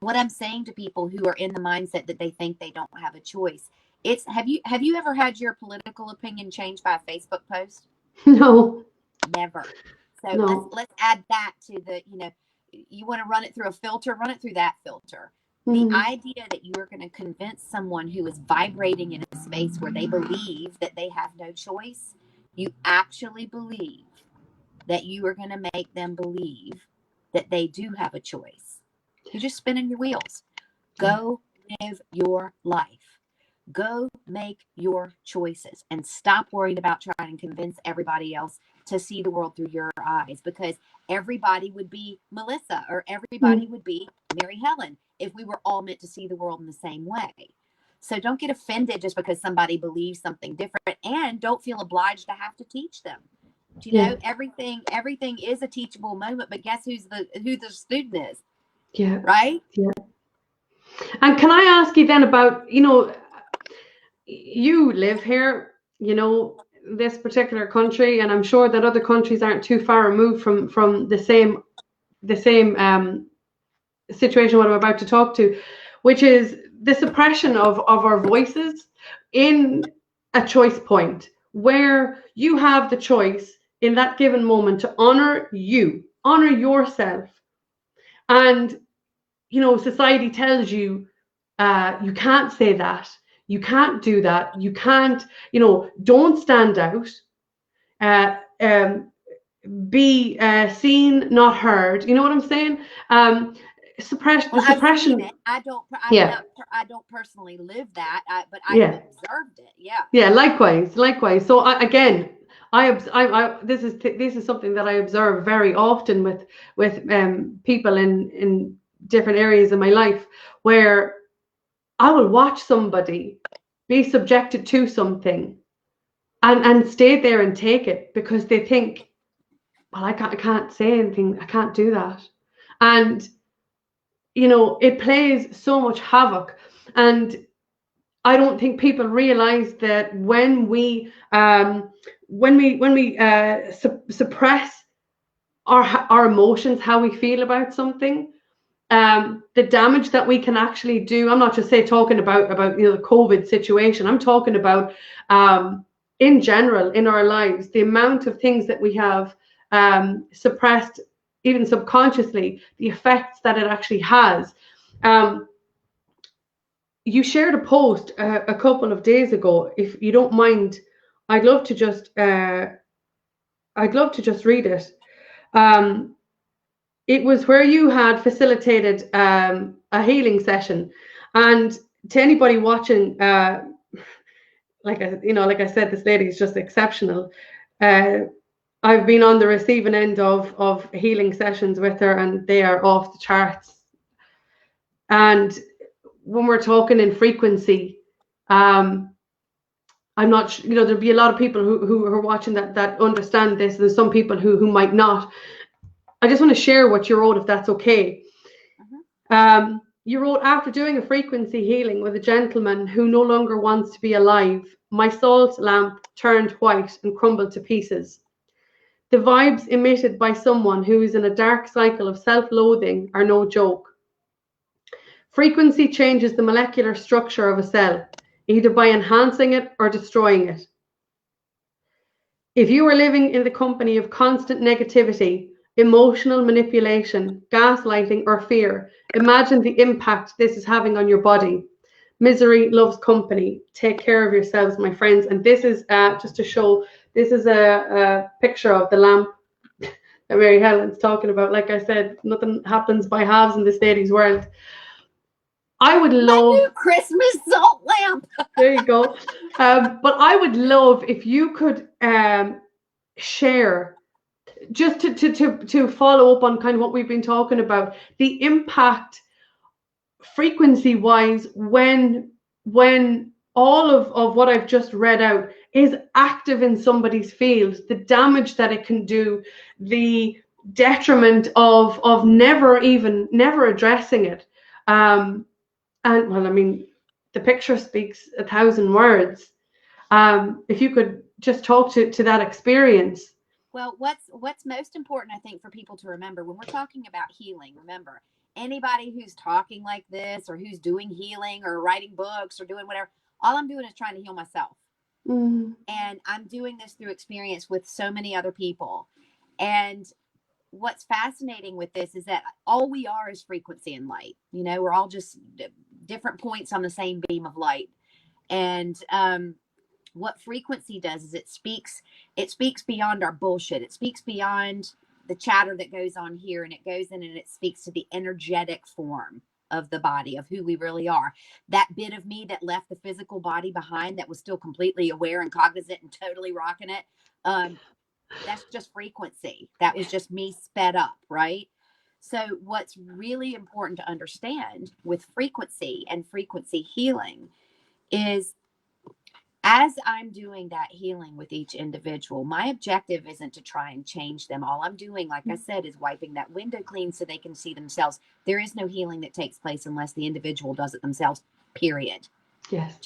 what I'm saying to people who are in the mindset that they think they don't have a choice, it's have you ever had your political opinion changed by a Facebook post? No. Never. So No. let's add that to the, you want to run it through a filter, run it through that filter. The idea that you are going to convince someone who is vibrating in a space where they believe that they have no choice, you actually believe that you are going to make them believe that they do have a choice. You're just spinning your wheels. Go live your life. Go make your choices and stop worrying about trying to convince everybody else to see the world through your eyes, because everybody would be Melissa or everybody would be Mary Helen if we were all meant to see the world in the same way. So don't get offended just because somebody believes something different, and don't feel obliged to have to teach them. Everything is a teachable moment, but guess who the student is? Yeah. Right? Yeah. And can I ask you then about, you live here, this particular country, and I'm sure that other countries aren't too far removed from the same situation what I'm about to talk to, which is the suppression of our voices in a choice point where you have the choice in that given moment to honor you, honor yourself. And, society tells you, you can't say that, you can't do that, you can't, don't stand out, uh, um, be seen, not heard. You know what I'm saying? Suppression. I've seen it. I don't personally live that, but I've observed it. Yeah. Yeah. Likewise. So this is something that I observe very often with people in different areas of my life, where I will watch somebody be subjected to something and stay there and take it because they think, well, I can't say anything, I can't do that. And it plays so much havoc. And I don't think people realize that when we suppress our emotions, how we feel about something, the damage that we can actually do. I'm not just talking about the COVID situation. I'm talking about in general in our lives, the amount of things that we have suppressed, even subconsciously, the effects that it actually has. You shared a post a couple of days ago. If you don't mind, I'd love to just read it. It was where you had facilitated a healing session, and to anybody watching, like I said, this lady is just exceptional. I've been on the receiving end of healing sessions with her, and they are off the charts. And when we're talking in frequency, I'm not, there'll be a lot of people who are watching that understand this. There's some people who might not. I just want to share what you wrote, if that's okay. You wrote, after doing a frequency healing with a gentleman who no longer wants to be alive, my salt lamp turned white and crumbled to pieces. The vibes emitted by someone who is in a dark cycle of self-loathing are no joke. Frequency changes the molecular structure of a cell, either by enhancing it or destroying it. If you are living in the company of constant negativity, emotional manipulation, gaslighting, or fear, imagine the impact this is having on your body. Misery loves company. Take care of yourselves, my friends. And this is just to show, this is a picture of the lamp that Mary Helen's talking about. Like I said, nothing happens by halves in this lady's world. I would love my new Christmas salt lamp. There you go. But I would love if you could share, just to follow up on kind of what we've been talking about, the impact frequency wise when all of what I've just read out is active in somebody's field, the damage that it can do, the detriment of never addressing it. And well, I mean, the picture speaks 1,000 words. If you could just talk to that experience. Well, what's most important, I think, for people to remember when we're talking about healing, remember, anybody who's talking like this or who's doing healing or writing books or doing whatever, all I'm doing is trying to heal myself. And I'm doing this through experience with so many other people. And what's fascinating with this is that all we are is frequency and light. We're all just different points on the same beam of light. And what frequency does is it speaks beyond our bullshit. It speaks beyond the chatter that goes on here, and it goes in and it speaks to the energetic form of the body, of who we really are. That bit of me that left the physical body behind, that was still completely aware and cognizant and totally rocking it. That's just frequency. That was just me sped up, right? So what's really important to understand with frequency and frequency healing is, as I'm doing that healing with each individual, my objective isn't to try and change them. All I'm doing, like I said, is wiping that window clean so they can see themselves. There is no healing that takes place unless the individual does it themselves, period. Yes.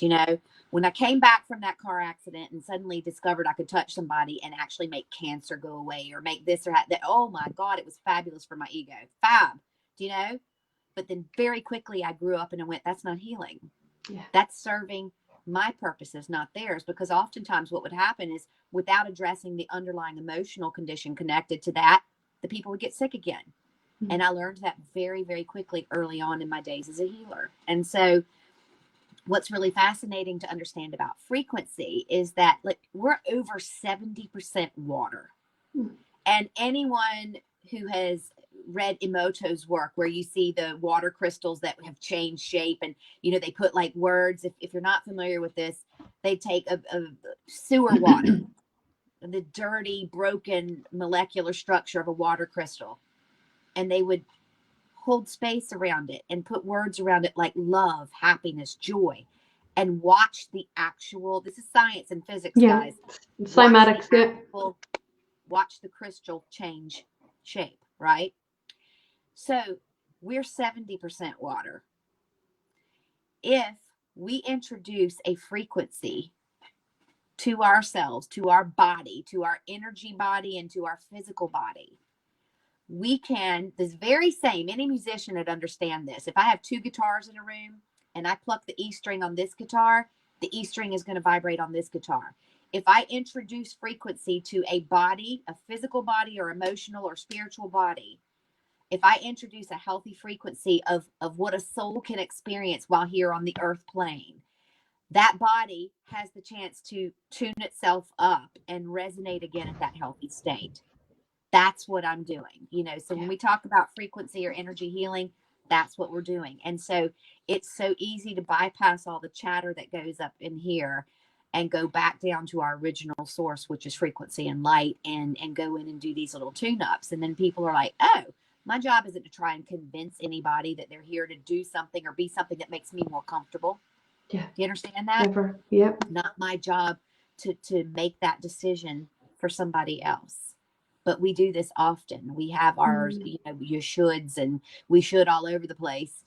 When I came back from that car accident and suddenly discovered I could touch somebody and actually make cancer go away or make this or that, oh my God, it was fabulous for my ego. Fab. But then very quickly I grew up and I went, that's not healing. Yeah. That's serving my purposes, not theirs, because oftentimes what would happen is without addressing the underlying emotional condition connected to that, the people would get sick again. Mm-hmm. And I learned that very, very quickly early on in my days as a healer. And so what's really fascinating to understand about frequency is that, like, we're over 70% water. Mm-hmm. And anyone who has read Emoto's work, where you see the water crystals that have changed shape, and they put like words, if you're not familiar with this, they take a sewer water, the dirty, broken molecular structure of a water crystal, and they would hold space around it and put words around it like love, happiness, joy, and watch the actual, this is science and physics, guys. Cymatics, watch the crystal change shape, right? So we're 70% water. If we introduce a frequency to ourselves, to our body, to our energy body, and to our physical body, we can, this very same, any musician would understand this. If I have two guitars in a room and I pluck the E string on this guitar, the E string is going to vibrate on this guitar. If I introduce frequency to a body, a physical body or emotional or spiritual body, if I introduce a healthy frequency of what a soul can experience while here on the earth plane, that body has the chance to tune itself up and resonate again at that healthy state. That's what I'm doing. So when we talk about frequency or energy healing, that's what we're doing. And so it's so easy to bypass all the chatter that goes up in here and go back down to our original source, which is frequency and light, and go in and do these little tune-ups. And then people are like, oh, my job isn't to try and convince anybody that they're here to do something or be something that makes me more comfortable. Yeah. Do you understand that? Never. Yep. Not my job to make that decision for somebody else. But we do this often. We have our, you shoulds, and we should all over the place,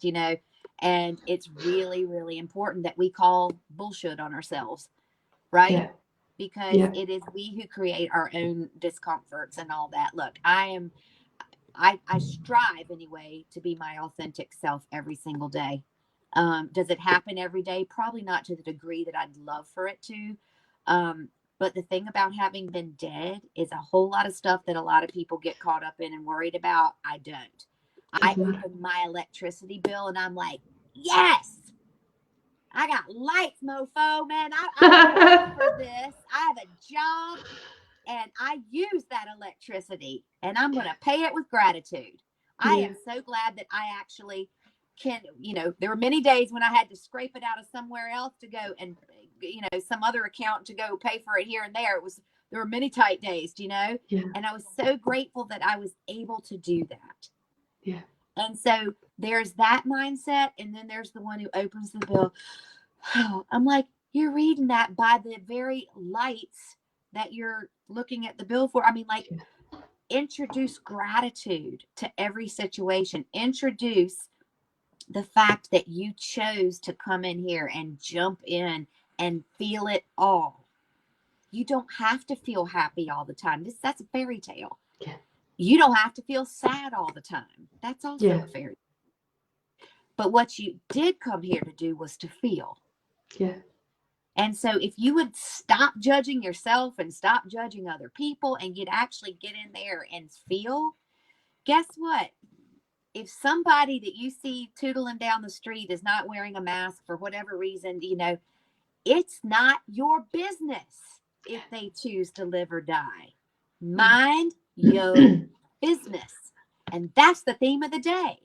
and it's really, really important that we call bullshit on ourselves, right? Yeah. Because it is we who create our own discomforts and all that. Look, I strive anyway to be my authentic self every single day. Does it happen every day? Probably not to the degree that I'd love for it to. But the thing about having been dead is a whole lot of stuff that a lot of people get caught up in and worried about. I don't. I open my electricity bill and I'm like, yes, I got lights, mofo, man. I work for this. I have a job and I use that electricity and I'm going to pay it with gratitude. I am so glad that I actually can, there were many days when I had to scrape it out of somewhere else to go and, some other account to go pay for it here and there. There were many tight days, and I was so grateful that I was able to do that. Yeah. And so there's that mindset. And then there's the one who opens the bill. I'm like, you're reading that by the very lights that you're looking at the bill for. I mean, like, introduce gratitude to every situation. Introduce the fact that you chose to come in here and jump in and feel it all. You don't have to feel happy all the time. That's a fairy tale. Yeah. You don't have to feel sad all the time. That's also a fairy tale. But what you did come here to do was to feel. Yeah. And so if you would stop judging yourself and stop judging other people and you'd actually get in there and feel, guess what? If somebody that you see tootling down the street is not wearing a mask for whatever reason, it's not your business if they choose to live or die. Mind your business. And that's the theme of the day,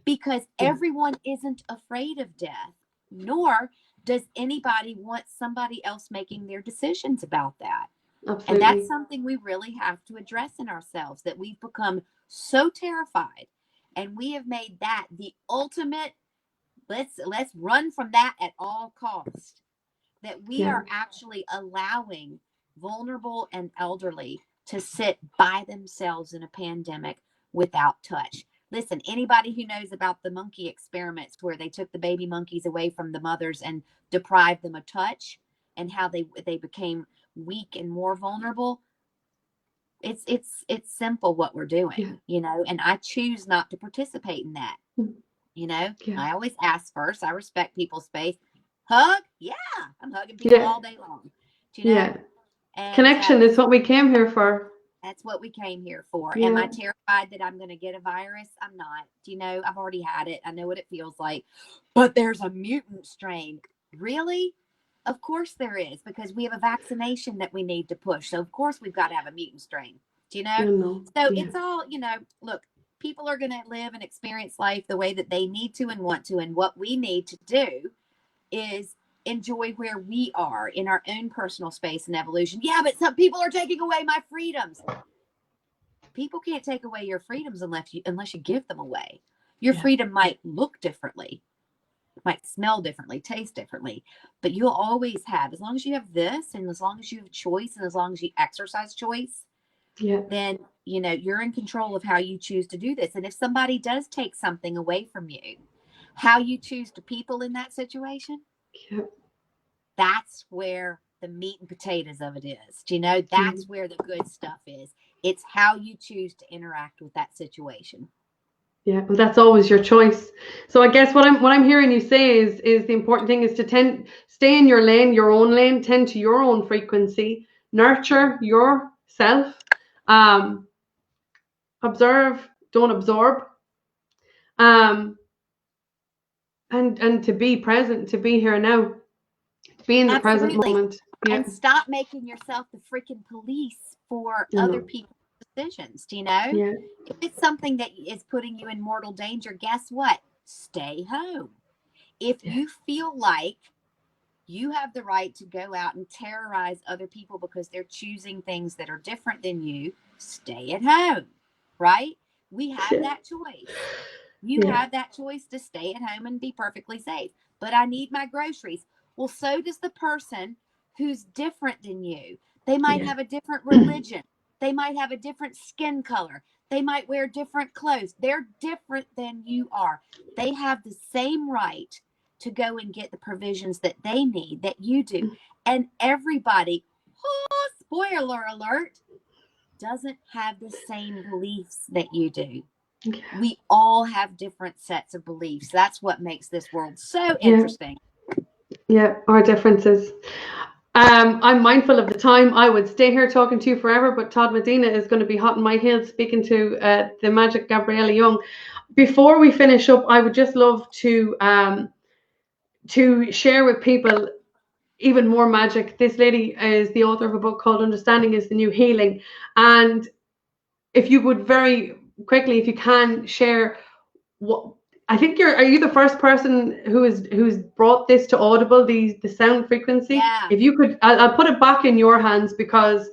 because everyone isn't afraid of death, nor does anybody want somebody else making their decisions about that. Absolutely. And that's something we really have to address in ourselves, that we've become so terrified. And we have made that the ultimate, let's run from that at all costs, that we are actually allowing vulnerable and elderly to sit by themselves in a pandemic without touch. Listen, anybody who knows about the monkey experiments where they took the baby monkeys away from the mothers and deprived them of touch, and how they became weak and more vulnerable, it's simple what we're doing, and I choose not to participate in that. I always ask first. I respect people's space. Hug? Yeah, I'm hugging people all day long. Do you know? Yeah. And, Connection is what we came here for. That's what we came here for. Yeah. Am I terrified that I'm going to get a virus? I'm not. Do you know, I've already had it. I know what it feels like. But there's a mutant strain. Really? Of course there is, because we have a vaccination that we need to push. So, of course, we've got to have a mutant strain. Do you know? So it's all, look, people are going to live and experience life the way that they need to and want to. And what we need to do is enjoy where we are in our own personal space and evolution. Yeah, but some people are taking away my freedoms. People can't take away your freedoms unless you give them away. Your freedom might look differently, might smell differently, taste differently, but you'll always have, as long as you have this, and as long as you have choice, and as long as you exercise choice, then you're in control of how you choose to do this. And if somebody does take something away from you, how you choose to people in that situation, that's where the meat and potatoes of it is. Do you know? That's where the good stuff is. It's how you choose to interact with that situation. Yeah, and that's always your choice. So I guess what I'm hearing you say is the important thing is to stay in your lane, your own lane, tend to your own frequency, nurture yourself, observe, don't absorb, and to be present, to be here now, to be in the present moment. Yeah. And stop making yourself the freaking police for other people's decisions. Do you know? Yeah. If it's something that is putting you in mortal danger, guess what? Stay home. If you feel like you have the right to go out and terrorize other people because they're choosing things that are different than you, stay at home, right? We have that choice. You have that choice to stay at home and be perfectly safe. But I need my groceries. Well, so does the person who's different than you. They might have a different religion. They might have a different skin color. They might wear different clothes. They're different than you are. They have the same right to go and get the provisions that they need, that you do. And everybody, spoiler alert, doesn't have the same beliefs that you do. We all have different sets of beliefs. That's what makes this world so interesting. Yeah, our differences. I'm mindful of the time. I would stay here talking to you forever, but Todd Medina is going to be hot in my heels speaking to the magic Gabriella Young. Before we finish up, I would just love to share with people even more magic. This lady is the author of a book called Understanding is the New Healing. And if you would very quickly, if you can, share what I think are you the first person who's brought this to Audible, the sound frequency? Yeah. If you could, I'll put it back in your hands because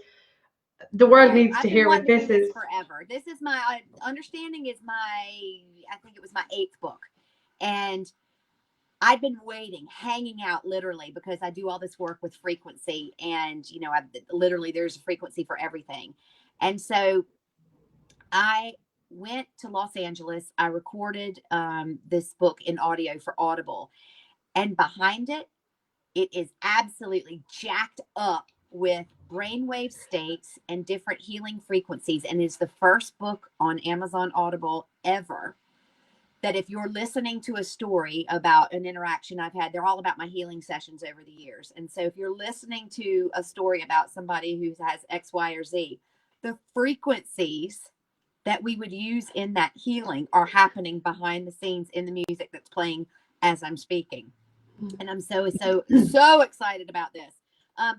the world needs to hear what this is. Forever. This is my Understanding is I think it was my 8th book. And I've been waiting, hanging out literally, because I do all this work with frequency, and there's a frequency for everything. And so I went to Los Angeles. I recorded this book in audio for Audible, and behind it is absolutely jacked up with brainwave states and different healing frequencies, and is the first book on Amazon Audible ever that if you're listening to a story about an interaction I've had, they're all about my healing sessions over the years. And so if you're listening to a story about somebody who has X, Y, or Z, the frequencies that we would use in that healing are happening behind the scenes in the music that's playing as I'm speaking. And I'm so excited about this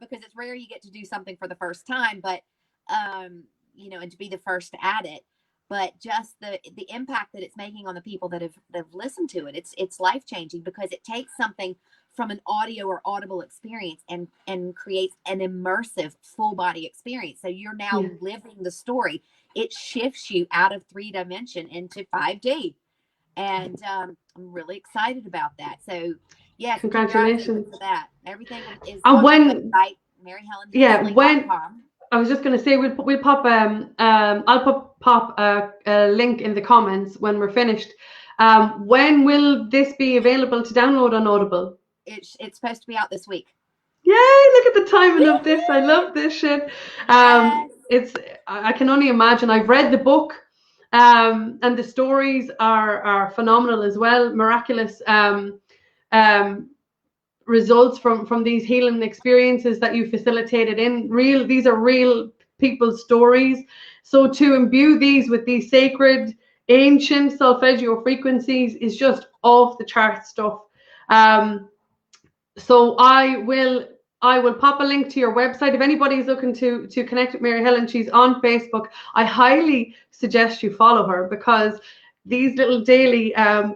because it's rare you get to do something for the first time, but, and to be the first at it. But just the impact that it's making on the people that have listened to it, it's life-changing, because it takes something from an audio or audible experience and creates an immersive full body experience. So you're now living the story. It shifts you out of 3 dimension into 5D. And I'm really excited about that. So yes, congratulations for that. Everything is on my website, MaryHelenHensley.com. I was just going to say we'll pop I'll pop a link in the comments when we're finished. When will this be available to download on Audible? It's supposed to be out this week. Yay! Look at the timing of this. I love this shit. I can only imagine. I've read the book, and the stories are phenomenal as well. Miraculous. results from these healing experiences that you facilitated these are real people's stories. So to imbue these with these sacred ancient solfeggio frequencies is just off the chart stuff. So I will pop a link to your website. If anybody's looking to connect with Mary Helen, she's on Facebook. I highly suggest you follow her, because these little daily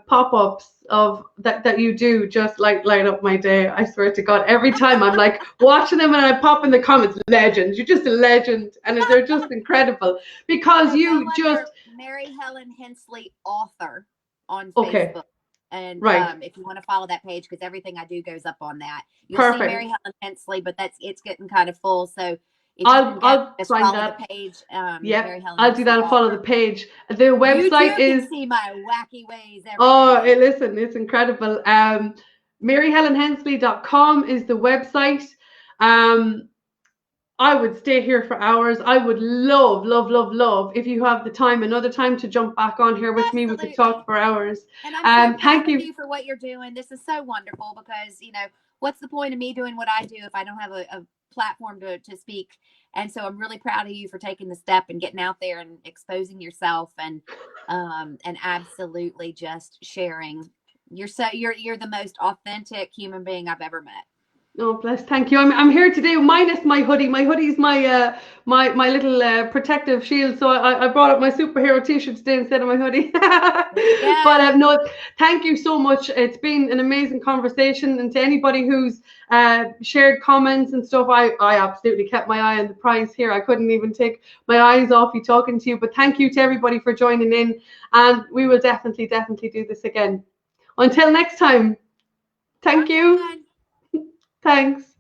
pop-ups of that you do just like light up my day. I swear to God, every time I'm like watching them and I pop in the comments, legend, you're just a legend, and they're just incredible, because you just Mary Helen Hensley author on okay. Facebook. And right. If you want to follow that page, because everything I do goes up on that. You'll Perfect. see Mary Helen Hensley, but it's getting kind of full. So if I'll just find follow that. the page. Yeah, Mary Helen I'll do that. I'll follow the page. The website you is. Can see my wacky ways every day. Listen, it's incredible. MaryHelenHensley.com is the website. I would stay here for hours. I would love if you have the time, another time, to jump back on here with me. We could talk for hours. And I'm so proud thank of you for what you're doing. This is so wonderful, because, what's the point of me doing what I do if I don't have a platform to speak? And so I'm really proud of you for taking the step and getting out there and exposing yourself and absolutely just sharing. You're the most authentic human being I've ever met. Oh, bless. Thank you. I'm here today minus my hoodie. My hoodie's my my little protective shield. So I brought up my superhero t-shirt today instead of my hoodie. Yeah. But no, thank you so much. It's been an amazing conversation. And to anybody who's shared comments and stuff, I absolutely kept my eye on the prize here. I couldn't even take my eyes off you talking to you. But thank you to everybody for joining in. And we will definitely do this again. Until next time. Thank you. Thanks.